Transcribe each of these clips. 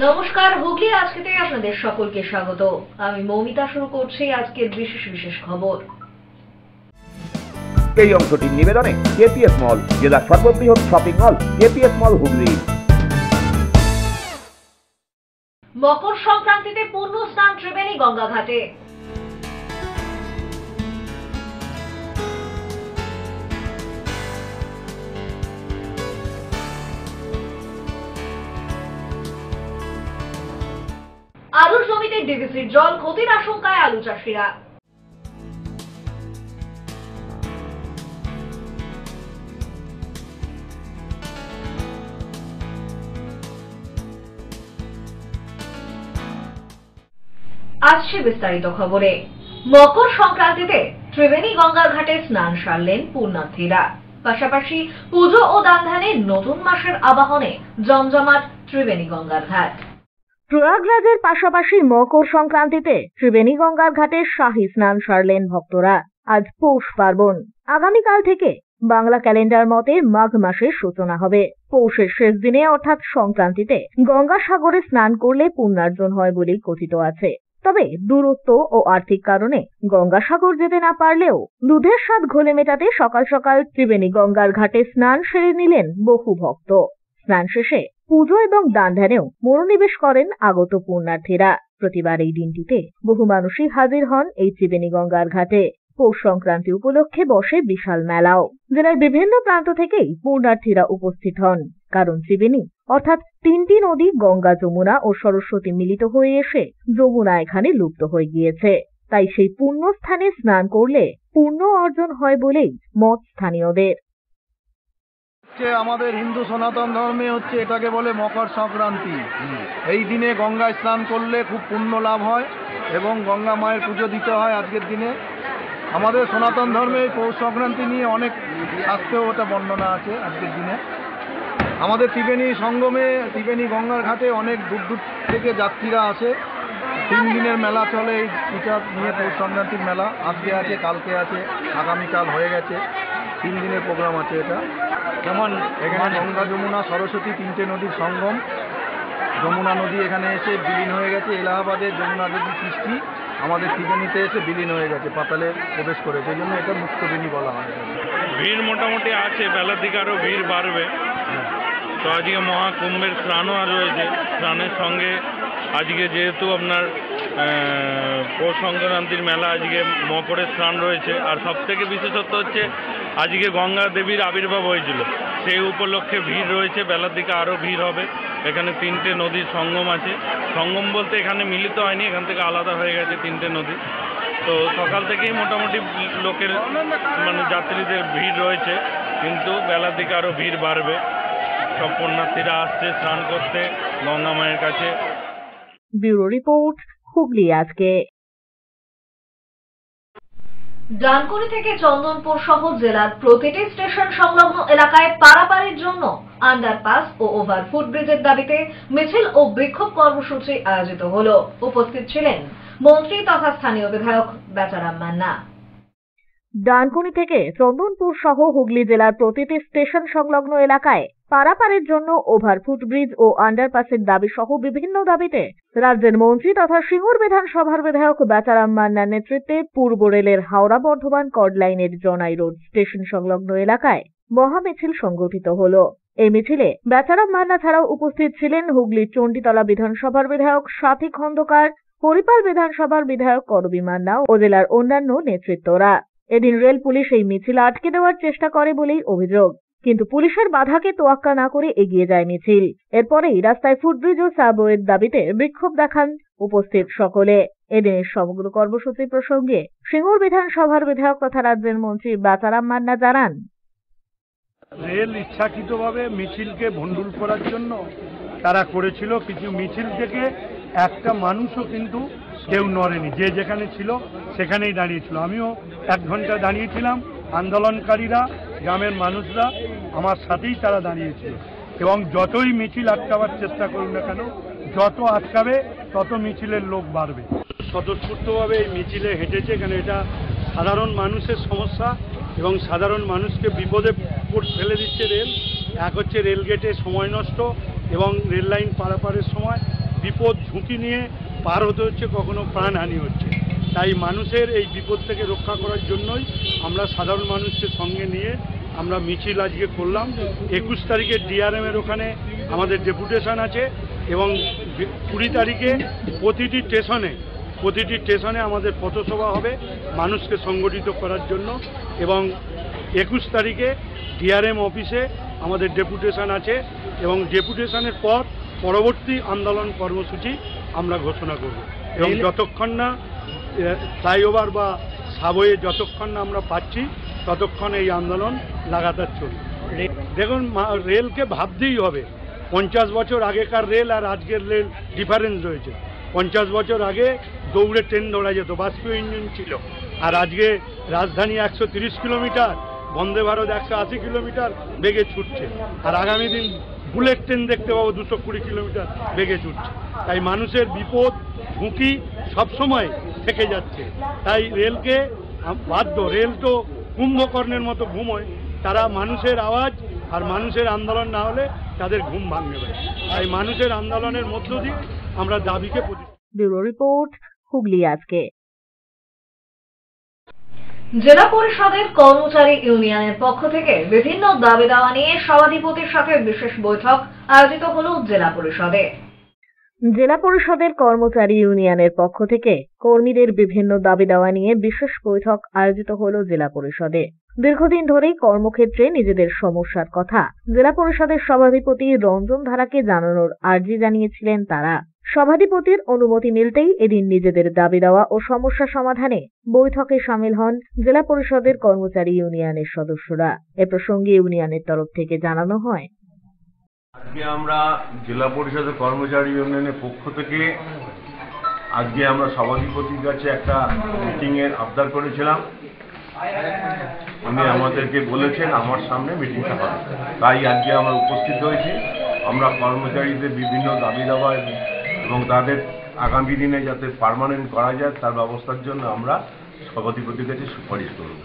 নমস্কার, হুগলি আজকেতে আপনাদের সকলকে স্বাগত। আমি মৌমিতা শুরু করছি আজকের বিশেষ খবর। এই অংশটির নিবেদনে কেপিএস মল, জেলার সর্ববৃহৎ শপিং মল কেপিএস মল হুগলি। মকর সংক্রান্তিতে পূর্ণ স্নান ত্রিবেণী গঙ্গা ঘাটে। আলুর জমিতে ডিভিসির জল, ক্ষতির আশঙ্কায় আলু চাষিরা। আসছে বিস্তারিত খবরে। মকর সংক্রান্তিতে ত্রিবেণী গঙ্গার ঘাটে স্নান সারলেন পুণ্যার্থীরা। পাশাপাশি পুজো ও দান-ধ্যানে নতুন মাসের আবাহনে জমজমাট ত্রিবেণী গঙ্গার ঘাট। প্রয়াগরাজের পাশাপাশি মকর সংক্রান্তিতে ত্রিবেণী গঙ্গার ঘাটে শাহী স্নান সারলেন ভক্তরা। আজ পৌষ পার্বণ, আগামীকাল থেকে বাংলা ক্যালেন্ডার মতে মাঘ মাসের সূচনা হবে। পৌষের শেষ দিনে অর্থাৎ সংক্রান্তিতে গঙ্গাসাগরে স্নান করলে পুণ্যার্জন হয় বলেই কথিত আছে। তবে দূরত্ব ও আর্থিক কারণে গঙ্গাসাগর যেতে না পারলেও দুধের স্বাদ ঘোলে মেটাতে সকাল সকাল ত্রিবেণী গঙ্গার ঘাটে স্নান সেরে নিলেন বহু ভক্ত। স্নান শেষে পুজো এবং দান ধ্যানেও মনোনিবেশ করেন আগত পুণ্যার্থীরা। প্রতিবার এই দিনটিতে বহু মানুষই হাজির হন এই ত্রিবেণী গঙ্গার ঘাটে। পৌষ সংক্রান্তি উপলক্ষে বসে বিশাল মেলাও। জেলার বিভিন্ন প্রান্ত থেকেই পুণ্যার্থীরা উপস্থিত হন, কারণ ত্রিবেণী অর্থাৎ তিনটি নদী গঙ্গা, যমুনা ও সরস্বতী মিলিত হয়ে এসে যমুনা এখানে লুপ্ত হয়ে গিয়েছে। তাই সেই পুণ্য স্থানে স্নান করলে পুণ্য অর্জন হয় বলেই মত স্থানীয়দের। আমাদের হিন্দু সনাতন ধর্মে হচ্ছে এটাকে বলে মকর সংক্রান্তি। এই দিনে গঙ্গায় স্নান করলে খুব পুণ্য লাভ হয় এবং গঙ্গা মায়ের পুজো দিতে হয় আজকের দিনে। আমাদের সনাতন ধর্মে পৌষ সংক্রান্তি নিয়ে অনেক শাস্ত্রেও ওটা বর্ণনা আছে আজকের দিনে। আমাদের ত্রিবেণী সঙ্গমে ত্রিবেণী গঙ্গার ঘাটে অনেক দূর দূর থেকে যাত্রীরা আসে। 3 দিনের মেলা চলে এইটা নিয়ে। পৌষ সংক্রান্তির মেলা আজকে আছে, কালকে আছে, আগামীকাল হয়ে গেছে। 3 দিনের প্রোগ্রাম আছে এটা। যেমন এখানে গঙ্গা, যমুনা, সরস্বতী তিনটে নদীর সঙ্গম। যমুনা নদী এখানে এসে বিলীন হয়ে গেছে। এলাহাবাদের যমুনা নদীর সৃষ্টি আমাদের ত্রিবেণীতে এসে বিলীন হয়ে গেছে, পাতালে প্রবেশ করে। সেই জন্য এটা মুক্তবেণী বলা হয়। ভিড় মোটামুটি আছে, বেলার দিকে আরও ভিড় বাড়বে। তো আজকে মহাকুম্ভের স্নানও আর রয়েছে। স্নানের সঙ্গে আজকে যেহেতু আপনার পৌষ সংক্রান্তির মেলা, আজকে মকরের স্নান রয়েছে। আর সবথেকে বিশেষত্ব হচ্ছে আজকে গঙ্গা দেবীর আবির্ভাব হয়েছিল, সেই উপলক্ষে ভিড় রয়েছে। বেলার দিকে আরও ভিড় হবে। এখানে 3টে নদীর সঙ্গম আছে। সঙ্গম বলতে এখানে মিলিত হয়নি, এখান থেকে আলাদা হয়ে গেছে 3টে নদী। তো সকাল থেকেই মোটামুটি লোকের যাত্রীদের ভিড় রয়েছে, কিন্তু বেলার দিকে আরও ভিড় বাড়বে। সব পুণ্যার্থীরা আসছে স্নান করতে গঙ্গা মায়ের কাছে। ব্যুরো রিপোর্ট, হুগলি আজকে। ডানকুনি থেকে চন্দনপুর সহ জেলার প্রতিটি স্টেশন সংলগ্ন এলাকায় পারাপারের জন্য আন্ডারপাস ও ওভারফুট ব্রিজের দাবিতে মিছিল ও বিক্ষোভ কর্মসূচি আয়োজিত হলো। উপস্থিত ছিলেন মন্ত্রী তথা স্থানীয় বিধায়ক বেচারাম মান্না। ডানকুনি থেকে চন্দনপুর সহ হুগলি জেলার প্রতিটি স্টেশন সংলগ্ন এলাকায় পারাপারের জন্য ওভারফুট ব্রিজ ও আন্ডারপাসের দাবি সহ বিভিন্ন দাবিতে রাজ্যের মন্ত্রী তথা সিঙ্গুর বিধানসভার বিধায়ক বেচারাম মান্নার নেতৃত্বে পূর্ব রেলের হাওড়া বর্ধমান কর্ড লাইনের জনাই রোড স্টেশন সংলগ্ন এলাকায় মহা মিছিল সংগঠিত হলো। এই মিছিলে বেচারাম মান্না ছাড়াও উপস্থিত ছিলেন হুগলির চণ্ডীতলা বিধানসভার বিধায়ক সাথী খন্দকার, হরিপাল বিধানসভার বিধায়ক করবী মান্না ও জেলার অন্যান্য নেতৃত্বরা। এদিন রেল পুলিশ এই মিছিল আটকে দেওয়ার চেষ্টা করে বলেই অভিযোগ, কিন্তু পুলিশের বাধাকে তোয়াক্কা না করে এগিয়ে যায় মিছিল। এরপরেই রাস্তায় ফুটব্রিজ ও সাবওয়ের দাবিতে বিক্ষোভ দেখান উপস্থিত সকলে। এদিনের সমগ্র কর্মসূচি প্রসঙ্গে সিঙ্গুর বিধানসভার বিধায়ক তথা রাজ্যের মন্ত্রী বেচারাম মান্না জানান, রেল ইচ্ছাকৃতভাবে মিছিলকে ভণ্ডুল করার জন্য তারা করেছিল। কিছু মিছিল থেকে একটা মানুষও কিন্তু কেউ নড়েনি, যে যেখানে ছিল সেখানেই দাঁড়িয়েছিল। আমিও 1 ঘন্টা দাঁড়িয়েছিলাম। আন্দোলনকারীরা, গ্রামের মানুষরা আমার সাথেই তারা দাঁড়িয়েছিল। এবং যতই মিছিল আটকাবার চেষ্টা করুন না কেন, যত আটকাবে তত মিছিলের লোক বাড়বে। স্বতঃস্ফূর্তভাবে এই মিছিলে হেঁটেছে, কেন এটা সাধারণ মানুষের সমস্যা এবং সাধারণ মানুষকে বিপদে ফেলে দিচ্ছে রেল। এক হচ্ছে রেল গেটে সময় নষ্ট এবং রেল লাইন পারাপারের সময় বিপদ ঝুঁকি নিয়ে পার হতে হচ্ছে, কখনো প্রাণহানি হচ্ছে। তাই মানুষের এই বিপদ থেকে রক্ষা করার জন্যই আমরা সাধারণ মানুষকে সঙ্গে নিয়ে আমরা মিছিল আজকে করলাম। 21 তারিখে ডিআরএমের ওখানে আমাদের ডেপুটেশন আছে এবং 20 তারিখে প্রতিটি স্টেশনে আমাদের পথসভা হবে মানুষকে সংগঠিত করার জন্য, এবং 21 তারিখে ডিআরএম অফিসে আমাদের ডেপুটেশন আছে এবং ডেপুটেশনের পর পরবর্তী আন্দোলন কর্মসূচি আমরা ঘোষণা করব। এবং যতক্ষণ না ফ্লাইওভার বা সাবওয়ে যতক্ষণ না আমরা পাচ্ছি ততক্ষণ এই আন্দোলন লাগাতার চলবে। দেখুন, রেলকে ভাবতেই হবে। 50 বছর আগেকার রেল আর আজকের রেল ডিফারেন্স রয়েছে। 50 বছর আগে দৌড়ে ট্রেন দৌড়া যেত, বাষ্পীয় ইঞ্জিন ছিল, আর আজকে রাজধানী 130 কিলোমিটার, বন্দে ভারত 180 কিলোমিটার বেগে ছুটছে, আর আগামী দিন বুলেট ট্রেন দেখতে পাবো 220 কিলোমিটার বেগে ছুটছে। তাই মানুষের বিপদ ঝুঁকি সবসময় থেকে যাচ্ছে। তাই রেলকে রেল তো কুম্ভকর্ণের মতো ঘুমোয়, তারা মানুষের আওয়াজ আর মানুষের আন্দোলন না হলে তাদের ঘুম ভাঙবে না। তাই মানুষের আন্দোলনের মধ্য দিয়ে আমরা দাবিকে ব্যুরো রিপোর্ট, হুগলি আজকে। জেলা পরিষদের কর্মচারী ইউনিয়নের পক্ষ থেকে বিভিন্ন দাবি দাওয়া নিয়ে সভাধিপতির সাথে বিশেষ বৈঠক আয়োজিত হল জেলা পরিষদে। জেলা পরিষদের কর্মচারী ইউনিয়নের পক্ষ থেকে কর্মীদের বিভিন্ন দাবি দাওয়া নিয়ে বিশেষ বৈঠক আয়োজিত হল জেলা পরিষদে। দীর্ঘদিন ধরেই কর্মক্ষেত্রে নিজেদের সমস্যার কথা জেলা পরিষদের সভাধিপতি রঞ্জন ধারাকে জানানোর আর্জি জানিয়েছিলেন তারা। সভাধিপতির অনুমতি মিলতেই এদিন নিজেদের দাবি দেওয়া ও সমস্যা সমাধানে বৈঠকে সামিল হন জেলা পরিষদের কর্মচারী ইউনিয়নের সদস্যরা। এ প্রসঙ্গে ইউনিয়নের তরফ থেকে জানানো হয়, আজকে আমরা জেলা পরিষদের কর্মচারী ইউনিয়নের পক্ষ থেকে আজকে আমরা সভাধিপতির কাছে একটা মিটিং এর আবদার করেছিলাম। উনি আমাদেরকে বলেছেন আমার সামনে মিটিংটা হবে, তাই আজকে আমরা উপস্থিত হয়েছি। আমরা কর্মচারীদের বিভিন্ন দাবি দাওয়া এবং তাদের আগামী দিনে যাতে পার্মানেন্ট করা যায় তার ব্যবস্থার জন্য আমরা সভাধিপতির কাছে সুপারিশ করব।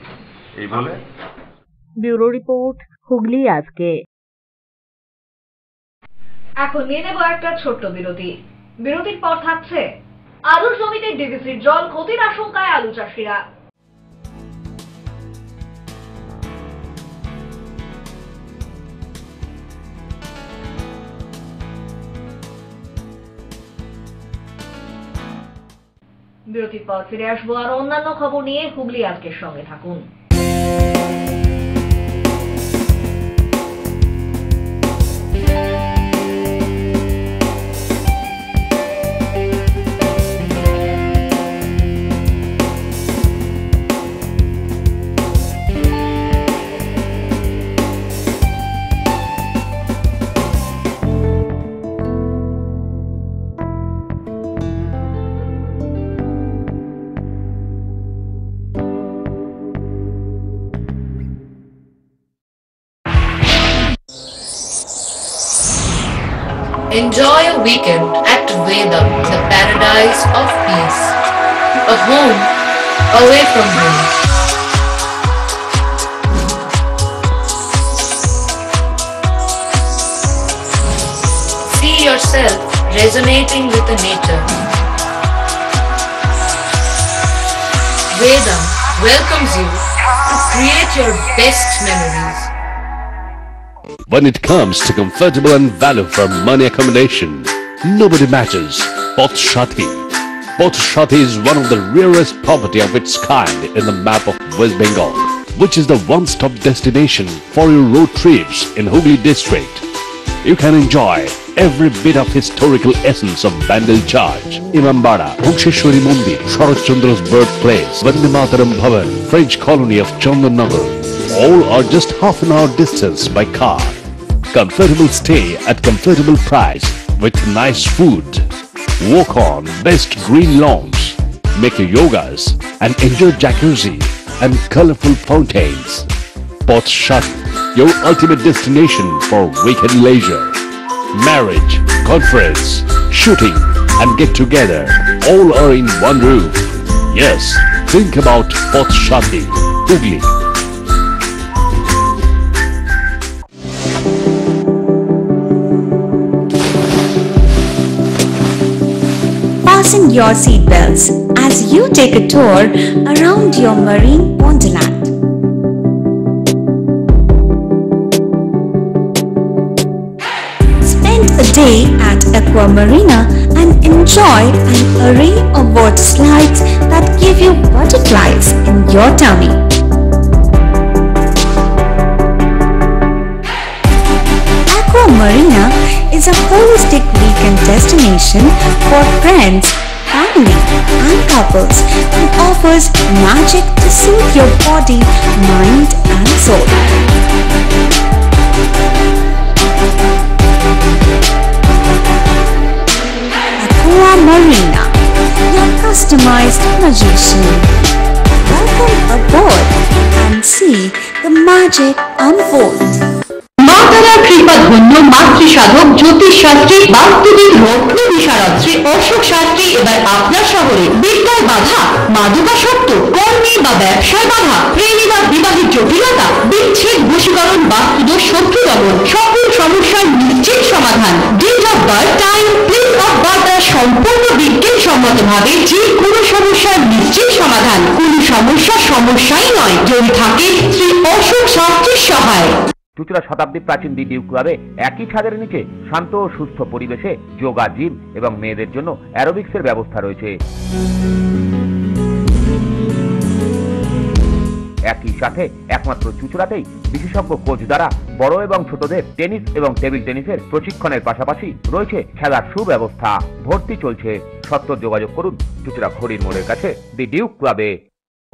এই বলে ব্যুরো রিপোর্ট, হুগলি আজকে। এখন নিয়ে নেব একটা ছোট্ট বিরতি। বিরতির পর থাকছে আলুর জমিতে ডিভিসির জল, ক্ষতির আশঙ্কায় আলু চাষিরা। বিরতির পর ফিরে আসবো আর অন্যান্য খবর নিয়ে। হুগলি আজকের সঙ্গে থাকুন। Enjoy a weekend at Vedam, the paradise of peace. A home away from home. See yourself resonating with the nature. Vedam welcomes you to create your best memories. When it comes to comfortable and value for money accommodation, nobody matches Poth Shati. Poth Shati is one of the rarest property of its kind in the map of West Bengal, which is the one-stop destination for your road trips in Hooghly district. You can enjoy every bit of historical essence of Bandel Church, Imambara, Bhuksheshwari Mandir, Sharat Chandra's birthplace, Vande Mataram Bhavan, French colony of Chandannagar. All are just half an hour distance by car. Comfortable stay at comfortable price with nice food. Walk on best green lawns, make your yogas and enjoy jacuzzi and colorful fountains. Poth Shati, your ultimate destination for weekend leisure. Marriage, conference, shooting and get together all are in one roof. Yes, think about Poth Shati, Hooghly. fasten your seatbelts as you take a tour around your marine wonderland. Spend a day at Aqua Marina and enjoy an array of water slides that give you butterflies in your tummy. Aqua Marina is a holistic weekend destination for friends, family and couples and offers magic to soothe your body, mind and soul. Aqua Marina, your customized magician. Welcome aboard and see the magic unfold. মাতারা কৃপা ধন্য মাতৃসাধক জ্যোতিষ শাস্ত্রী বাস্তুবিদ রত্ন বিশারদ শ্রী অশোক শাস্ত্রী এবার আপনার শহরে বিদ্যায় বাধা, মাদকাসক্ত, কর্মে বা ব্যবসায় বাধা, প্রেমী বা বিবাহের জটিলতা, বিচ্ছেদ, বশীকরণ, বাস্তুদোষ, শত্রু দমন, সকল সমস্যার নিশ্চিত সমাধান। Date of birth, time, place of birth দ্বারা সম্পূর্ণ বিজ্ঞানসম্মতভাবে যে কোনো সমস্যার নিশ্চিত সমাধান। কোনো সমস্যাই নয় যদি থাকে শ্রী অশোক শাস্ত্রীর সহায়। চুঁচুড়া শতাব্দী প্রাচীন দি ডিউক ক্লাবে একই ছাদের নিচে শান্ত ও সুস্থ পরিবেশে যোগা, জিম এবং মেয়েদের জন্য অ্যারোবিক্সের ব্যবস্থা রয়েছে। একই সাথে একমাত্র চুঁচুড়াতেই বিশেষজ্ঞ কোচ দ্বারা বড় এবং ছোটদের টেনিস এবং টেবিল টেনিসের প্রশিক্ষণের পাশাপাশি রয়েছে খেলার সুব্যবস্থা। ভর্তি চলছে, সত্ত্বর যোগাযোগ করুন চুঁচুড়া খড়ির মোড়ের কাছে দি ডিউক ক্লাবে।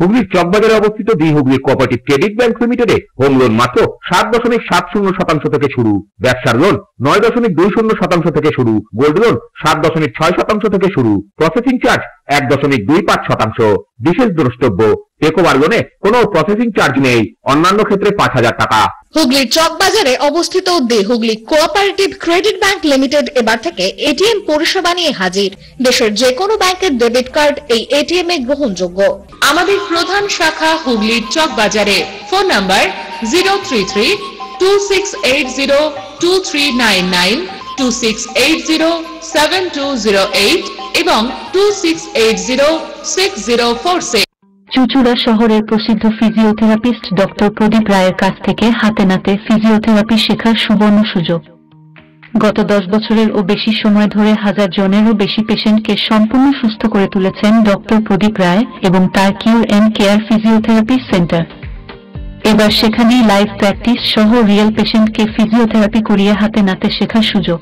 হুগলির চকবাজারে অবস্থিত the Hooghly cooperative credit bank লিমিটেডে হোম লোন মাত্র 7.70% থেকে শুরু, ব্যবসার লোন 9.20% থেকে শুরু, গোল্ড লোন 7.6% থেকে শুরু, প্রসেসিং চার্জ 1.25%। বিশেষ দ্রষ্টব্য, টেকওভার লোনে কোনো প্রসেসিং চার্জ নেই, অন্যান্য ক্ষেত্রে 5,000 টাকা। হুগলির চকবাজারে অবস্থিত the Hooghly cooperative credit bank limited এবার থেকে এটিএম পরিষেবা নিয়ে হাজির। দেশের যে কোনো ব্যাংকের ডেবিট কার্ড এই এটিএম এ গ্রহণযোগ্য। আমাদের প্রধান শাখা হুগলির চকবাজারে। ফোন নাম্বার 033-2680-2399, 2680-7208 এবং 2680-6046। চুঁচুড়া শহরের প্রসিদ্ধ ফিজিওথেরাপিস্ট ডক্টর প্রদীপ রায়ের কাছ থেকে হাতে নাতে ফিজিওথেরাপি শেখার সুবর্ণ সুযোগ। গত 10 বছরের ও বেশি সময় ধরে 1000 জনেরও বেশি পেশেন্টকে সম্পূর্ণ সুস্থ করে তুলেছেন ডক্টর প্রদীপ রায় এবং তার কিউর এন্ড কেয়ার ফিজিওথেরাপি সেন্টার। এবার সেখানেই লাইভ প্র্যাকটিস সহ রিয়েল পেশেন্টকে ফিজিওথেরাপি করিয়ে হাতে নাতে শেখার সুযোগ।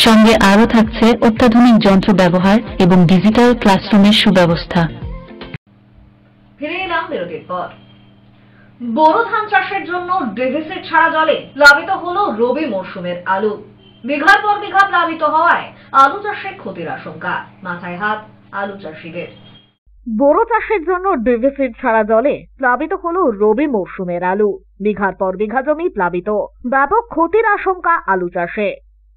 সঙ্গে আরও থাকছে অত্যাধুনিক যন্ত্র ব্যবহার এবং ডিজিটাল ক্লাসরুমের সুব্যবস্থা। ফিরে এলাম বিরতির পর। বোরো ধান চাষের জন্য ডিভিসি ছাড়া জলে প্লাবিত হলো রবি মরশুমের আলু। বিঘার পর বিঘা প্লাবিত হওয়ায় আলু চাষে ক্ষতির আশঙ্কা, মাথায় হাত আলু চাষিদের। বোরো চাষের জন্য ডিভিসি ছাড়া জলে প্লাবিত হলো রবি মরশুমের আলু। বিঘার পর বিঘা জমি প্লাবিত, ব্যাপক ক্ষতির আশঙ্কা আলু চাষে।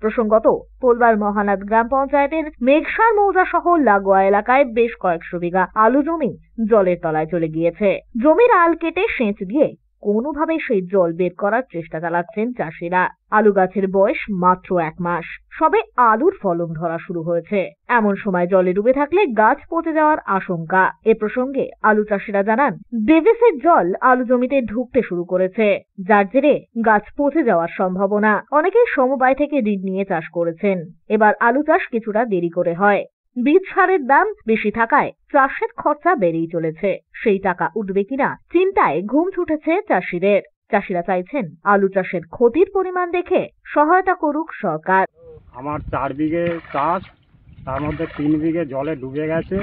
প্রসঙ্গত, পোলবার মহানাদ গ্রাম পঞ্চায়েতের মেঘসার মৌজা সহ লাগোয়া এলাকায় বেশ কয়েকশো বিঘা আলু জমি জলের তলায় চলে গিয়েছে। জমির আল কেটে সেচ দিয়ে কোনোভাবে সেই জল বের করার চেষ্টা চালাচ্ছেন চাষিরা। আলু গাছের বয়স মাত্র 1 মাস, সবে আলুর ফলন ধরা শুরু হয়েছে। এমন সময় জলে ডুবে থাকলে গাছ পচে যাওয়ার আশঙ্কা। এ প্রসঙ্গে আলু চাষিরা জানান, ডিভিসির জল আলু জমিতে ঢুকতে শুরু করেছে, যার জেরে গাছ পচে যাওয়ার সম্ভাবনা। অনেকেই সমবায় থেকে ঋণ নিয়ে চাষ করেছেন। এবার আলু চাষ কিছুটা দেরি করে হয়। বীজ সারের দাম বেশি থাকায় চাষের খরচা বেড়েই চলেছে। সেই টাকা উঠবে কিনা চিন্তায় ঘুম ছুটেছে চাষিদের। চাষিরা চাইছেন আলু চাষের ক্ষতির পরিমাণ দেখে সহায়তা করুক সরকার। আমার 4 বিঘে চাষ, তার মধ্যে 3 বিঘে জলে ডুবে গেছে।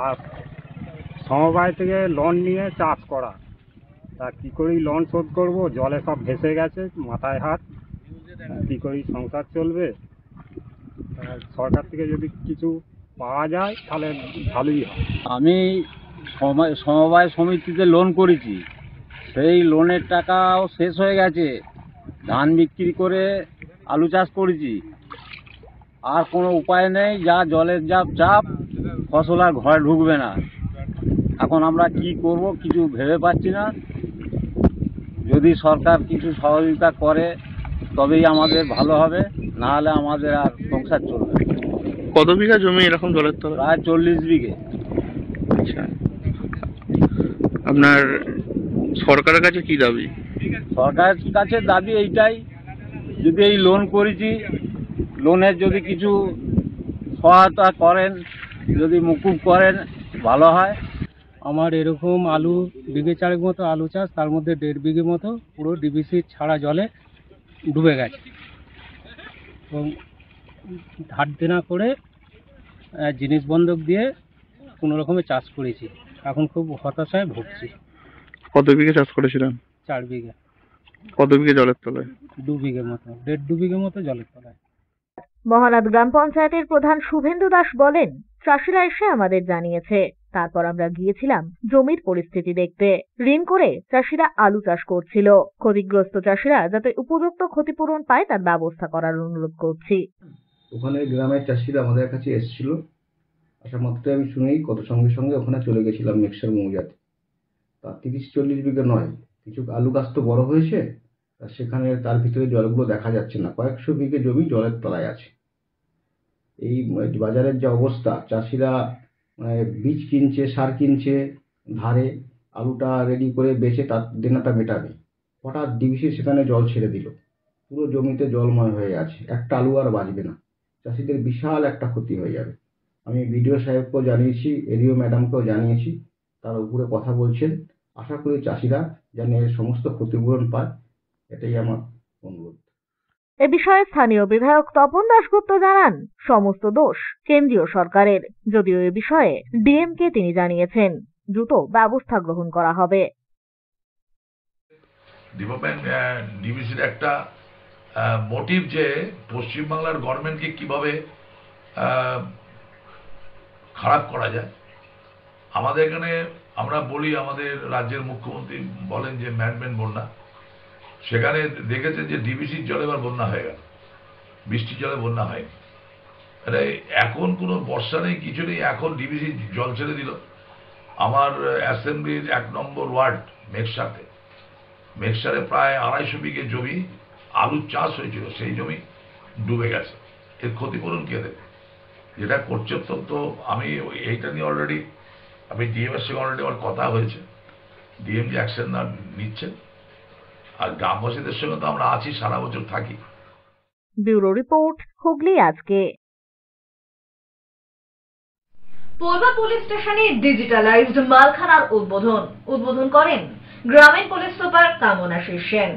আর সমবায় থেকে লোন নিয়ে চাষ করা, তা কি করি লোন শোধ করব? জলে সব ভেসে গেছে, মাথায় হাত। কি করি সংসার চলবে? সরকার থেকে যদি কিছু পাওয়া যায় তাহলে ভালোই হয়। আমি সমবায় সমিতিতে লোন করেছি, সেই লোনের টাকাও শেষ হয়ে গেছে। ধান বিক্রি করে আলু চাষ করেছি, আর কোনো উপায় নেই। যা জলের যা চাপ, ফসল আর ঘরে ঢুকবে না। এখন আমরা কি করব কিছু ভেবে পাচ্ছি না। যদি সরকার কিছু সহযোগিতা করে তবেই আমাদের ভালো হবে, না হলে আমাদের আর সংসার চলবে। কত বিঘা জমি এরকম জলের তলায়? প্রায় 40 বিঘে। আচ্ছা, আপনার সরকারের কাছে কি দাবি? সরকারের কাছে দাবি এইটাই, যদি এই লোন করেছি, লোনের যদি কিছু সহায়তা করেন, যদি মুকুব করেন ভালো হয়। আমার এরকম আলু বিঘে 4 মতো আলু চাষ, তার মধ্যে 1.5 বিঘে মতো পুরো ডিবিসি ছাড়া জলে ডুবে গেছে এবং ধার দেনা করে জিনিস বন্ধক দিয়ে কোনো রকমে চাষ করেছি। এখন খুব হতাশায় ভুগছি। কত বিঘে চাষ করেছিলেন? 4 বিঘা। কত বিঘে জলের তলায়? 2 বিঘে মতো, 1.5 বিঘে মতো জলের তলায়। মহানাদ গ্রাম পঞ্চায়েতের প্রধান শুভেন্দু দাস বলেন, চাষিরা এসে আমাদের জানিয়েছে, তারপর আমরা গিয়েছিলাম জমির পরিস্থিতি দেখতে। ঋণ করে চাষিরা আলু চাষ করছিল। ক্ষতিগ্রস্ত চাষিরা যাতে উপযুক্ত ক্ষতিপূরণ পায় তার ব্যবস্থা করার অনুরোধ করছি। ওখানে গ্রামের চাষিরা আমাদের কাছে এসেছিল, আসা মাত্র আমি শুনেই কত সঙ্গে সঙ্গে ওখানে চলে গেছিলাম মিক্সার মৌজাতে। তা 30-40 বিঘা নয়, কিছু আলু গাছ তো বড় হয়েছে, সেখানে তার ভিতরে জলগুলো দেখা যাচ্ছে না, কয়েকশো বিঘে জমি জলের তলায় আছে। এই বাজারের যে অবস্থা, চাষিরা বীজ কিনছে, সার কিনছে, ধারে আলুটা রেডি করে বেচে তার দেনাটা মেটাবে। হঠাৎ ডিবিসি সেখানে জল ছেড়ে দিল, পুরো জমিতে জলময় হয়ে আছে, একটা আলু আর বাঁচবে না। চাষিদের বিশাল একটা ক্ষতি হয়ে যাবে। আমি বিডিও সাহেবকেও জানিয়েছি, এডিও ম্যাডামকেও জানিয়েছি, তার উপরে কথা বলছেন। আশা করি চাষিরা যেন এর সমস্ত ক্ষতিপূরণ পায়, এটাই আমার অনুরোধ। এ বিষয়ে স্থানীয় বিধায়ক তপন দাশগুপ্ত জানান, সমস্ত দোষ কেন্দ্রীয় সরকারের, যদিও এ বিষয়ে ডিএমকে তিনি জানিয়েছেন দ্রুত ব্যবস্থা গ্রহণ করা হবে। ডেভেলপমেন্ট ডিভিসির একটা মোটিভ যে পশ্চিমবাংলার গভর্নমেন্টকে কিভাবে খারাপ করা যায়। আমাদের এখানে আমরা বলি, আমাদের রাজ্যের মুখ্যমন্ত্রী বলেন যে ম্যানমেন বন্যা, সেখানে দেখেছেন যে ডিবিসির জলে এবার বন্যা হয়ে গেল, বৃষ্টির জলে বন্যা হয়নি। আরে এখন কোনো বর্ষা নেই, কিছু নেই, এখন ডিবিসি জল ছেড়ে দিল। আমার অ্যাসেম্বলির 1 নম্বর ওয়ার্ড মেঘসারে প্রায় 250 বিঘে জমি আলুর চাষ হয়েছিল, সেই জমি ডুবে গেছে। এর ক্ষতিপূরণ কে দেবে? যেটা করছে তো আমি এইটা নিয়ে অলরেডি আমি ডিএম এর সঙ্গে অলরেডি আমার কথা হয়েছে, ডিএম যে অ্যাকশন না নিচ্ছেন, আর গ্রামবাসীদের সঙ্গে তো আমরা আছি, সারা বছর থাকি। ব্যুরো রিপোর্ট, হুগলি আজকে। পোলবা পুলিশ স্টেশনে ডিজিটালাইজড মালখানার উদ্বোধন করেন গ্রামীণ police super Kamanashish Sen.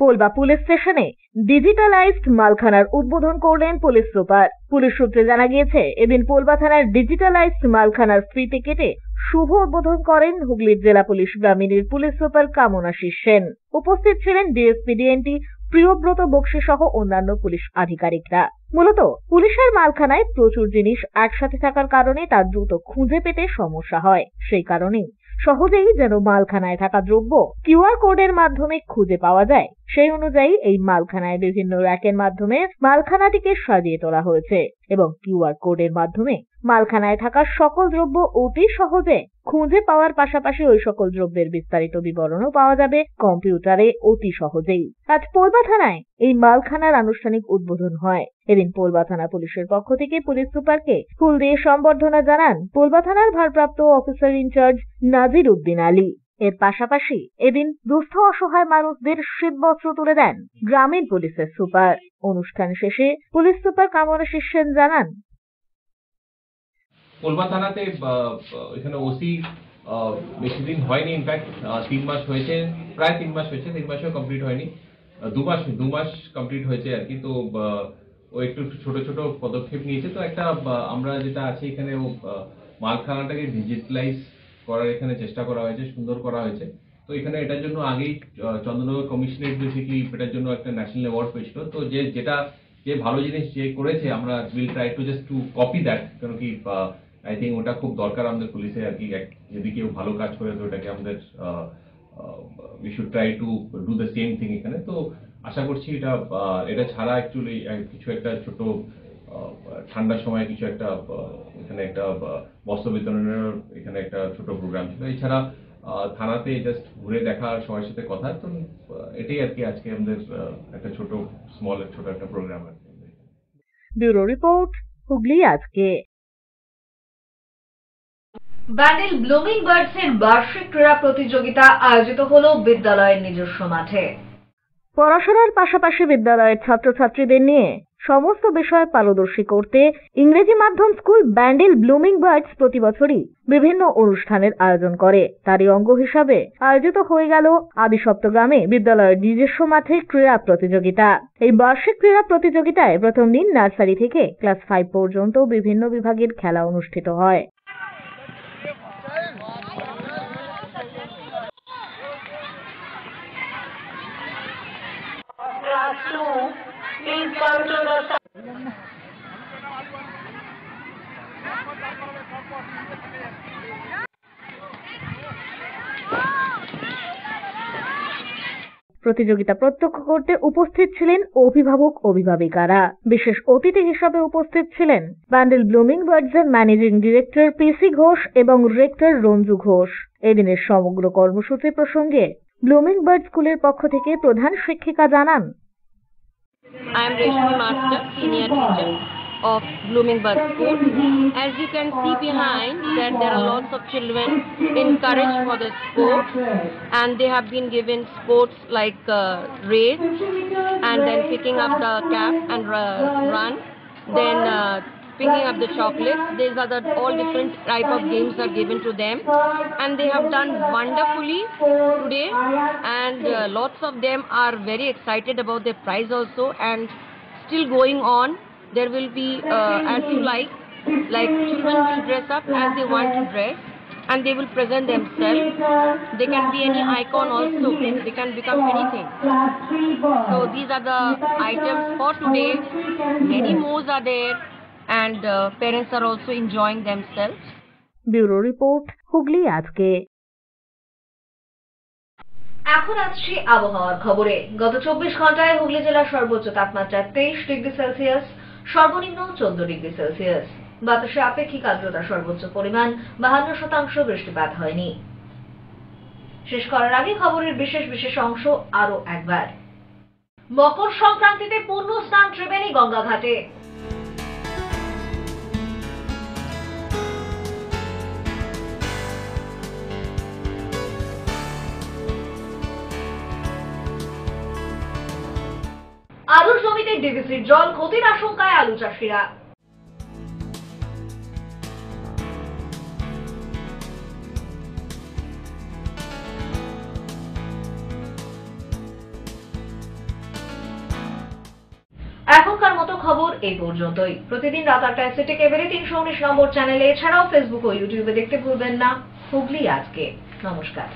Polba police স্টেশনে ডিজিটালাইজড মালখানার উদ্বোধন করলেন পুলিশ সুপার। পুলিশ সূত্রে জানা গিয়েছে, এদিন পোলবা থানার ডিজিটালাইজড মালখানার ফ্রিতে কেটে শুভ উদ্বোধন করেন হুগলির জেলা police গ্রামীণের police super Kamanashish Sen. উপস্থিত ছিলেন ডিএসপি ডিএনটি প্রিয়ব্রত বক্সি সহ অন্যান্য পুলিশ আধিকারিকরা। মূলত পুলিশের মালখানায় প্রচুর জিনিস একসাথে থাকার কারণে তা দ্রুত খুঁজে পেতে সমস্যা হয়। সেই কারণেই সহজেই যেন মালখানায় থাকা দ্রব্য কিউআর কোডের মাধ্যমে খুঁজে পাওয়া যায়, সেই অনুযায়ী এই মালখানায় বিভিন্ন র্যাকের মাধ্যমে মালখানাটিকে সাজিয়ে তোলা হয়েছে এবং কিউআর কোডের মাধ্যমে মালখানায় থাকা সকল দ্রব্য অতি সহজে খুঁজে পাওয়ার পাশাপাশি ওই সকল দ্রব্যের বিস্তারিত বিবরণও পাওয়া যাবে কম্পিউটারে অতি সহজেই। আজ পোলবা থানায় এই মালখানার আনুষ্ঠানিক উদ্বোধন হয়। এদিন পোলবা থানা পুলিশের পক্ষ থেকে পুলিশ সুপারকে ফুল দিয়ে সম্বর্ধনা জানান পোলবা থানার ভারপ্রাপ্ত অফিসার ইনচার্জ নাজির উদ্দিন আলী। এর পাশাপাশি এদিন দুস্থ অসহায় মানুষদের শীতবস্ত্র তুলে দেন গ্রামীণ পুলিশের সুপার। অনুষ্ঠান শেষে পুলিশ সুপার কামনাশীষ সেন জানান, পোলবা থানাতে এখানে ওসি বেশি দিন হয়নি, ইনফ্যাক্ট 3 মাস হয়েছে, প্রায় 3 মাস হয়েছে, 3 মাসও কমপ্লিট হয়নি, 2 মাস কমপ্লিট হয়েছে আর কি। তো ও একটু ছোট ছোট পদক্ষেপ নিয়েছে। তো একটা আমরা যেটা আছে এখানে ও মালখানাটাকে ডিজিটালাইজ করার এখানে চেষ্টা করা হয়েছে, সুন্দর করা হয়েছে। তো এখানে এটার জন্য আগেই চন্দ্রনগর কমিশনারেট বেসিক্যালি এটার জন্য একটা ন্যাশনাল অ্যাওয়ার্ড পেয়েছিল। তো যে ভালো জিনিস যে করেছে, আমরা will try to just to copy that, কারণ কি আই থিঙ্ক ওটা খুব দরকার আমাদের পুলিশে আর কি। যদি কেউ ভালো কাজ করে তো ওটাকে আমাদের we should try to do the same thing এখানে। তো আশা করছি এটা ছাড়া অ্যাকচুয়ালি কিছু একটা ছোট ঠান্ডার সময় কিছু একটা এখানে একটা বস্ত্র বিতরণের এখানে একটা ছোট প্রোগ্রাম ছিল। এছাড়া থানাতে জাস্ট ঘুরে দেখা, সবার সাথে কথা, তো এটাই আর কি আজকে আমাদের একটা ছোট একটা প্রোগ্রাম আর কি। ব্যুরো রিপোর্ট, হুগলি আজকে। ব্যান্ডেল ব্লুমিং বার্ডস এর বার্ষিক ক্রীড়া প্রতিযোগিতা আয়োজিত হলো বিদ্যালয়ের নিজস্ব মাঠে। পড়াশোনার পাশাপাশি বিদ্যালয়ের ছাত্রছাত্রীদের নিয়ে সমস্ত বিষয়ে পারদর্শী করতে ইংরেজি মাধ্যম স্কুল ব্যান্ডেল ব্লুমিং বার্ডস প্রতি বছরই বিভিন্ন অনুষ্ঠানের আয়োজন করে। তারই অঙ্গ হিসাবে আয়োজিত হয়ে গেল আদিসপ্তগ্রামে বিদ্যালয়ের নিজস্ব মাঠে ক্রীড়া প্রতিযোগিতা। এই বার্ষিক ক্রীড়া প্রতিযোগিতায় প্রথম দিন নার্সারি থেকে ক্লাস 5 পর্যন্ত বিভিন্ন বিভাগের খেলা অনুষ্ঠিত হয়। প্রতিযোগিতা প্রত্যক্ষ করতে উপস্থিত ছিলেন অভিভাবক অভিভাবিকারা। বিশেষ অতিথি হিসাবে উপস্থিত ছিলেন ব্যান্ডেল ব্লুমিং বার্ডসের ম্যানেজিং ডিরেক্টর পিসি ঘোষ এবং রেক্টর রঞ্জু ঘোষ। এদিনের সমগ্র কর্মসূচি প্রসঙ্গে ব্লুমিং বার্ড স্কুলের পক্ষ থেকে প্রধান শিক্ষিকা জানান, I am Reshmi Master, senior teacher of Blooming Bird School. As you can see behind that there are lots of children encouraged for the sports, and they have been given sports like race and then picking up the cap and run, then picking up the chocolates. These are all different type of games are given to them, and they have done wonderfully today, and lots of them are very excited about their prize also, and still going on. There will be as you like children will dress up as they want to dress, and they will present themselves. They can be any icon also, they can become anything. So these are the items for today. Many more are there, and parents are also enjoying themselves. Bureau report, Hooghly আজকে। এখন আসছি আবহাওয়ার খবরে। গত 24 ঘন্টায় হুগলি জেলার সর্বোচ্চ তাপমাত্রা 23 ডিগ্রি সেলসিয়াস, সর্বনিম্ন 14 ডিগ্রি সেলসিয়াস। বাতাসে আপেক্ষিক আর্দ্রতা সর্বোচ্চ পরিমাণ 52%, বৃষ্টিপাত হয়নি। শেষ করার আগে খবরের বিশেষ অংশ আরো একবার। মকর সংক্রান্তিতে পূর্ণ স্নান ত্রিবেণী গঙ্গা ঘাটে। আলুর জমিতে ডিভিসির জল, ক্ষতির আশঙ্কায় আলু চাষিরা। এখনকার মতো খবর এই পর্যন্তই। প্রতিদিন রাত 8টায় সিটি কেবলে 319 নম্বর চ্যানেলে, এছাড়াও ফেসবুক ও ইউটিউবে দেখতে ভুলবেন না হুগলি আজকে। নমস্কার।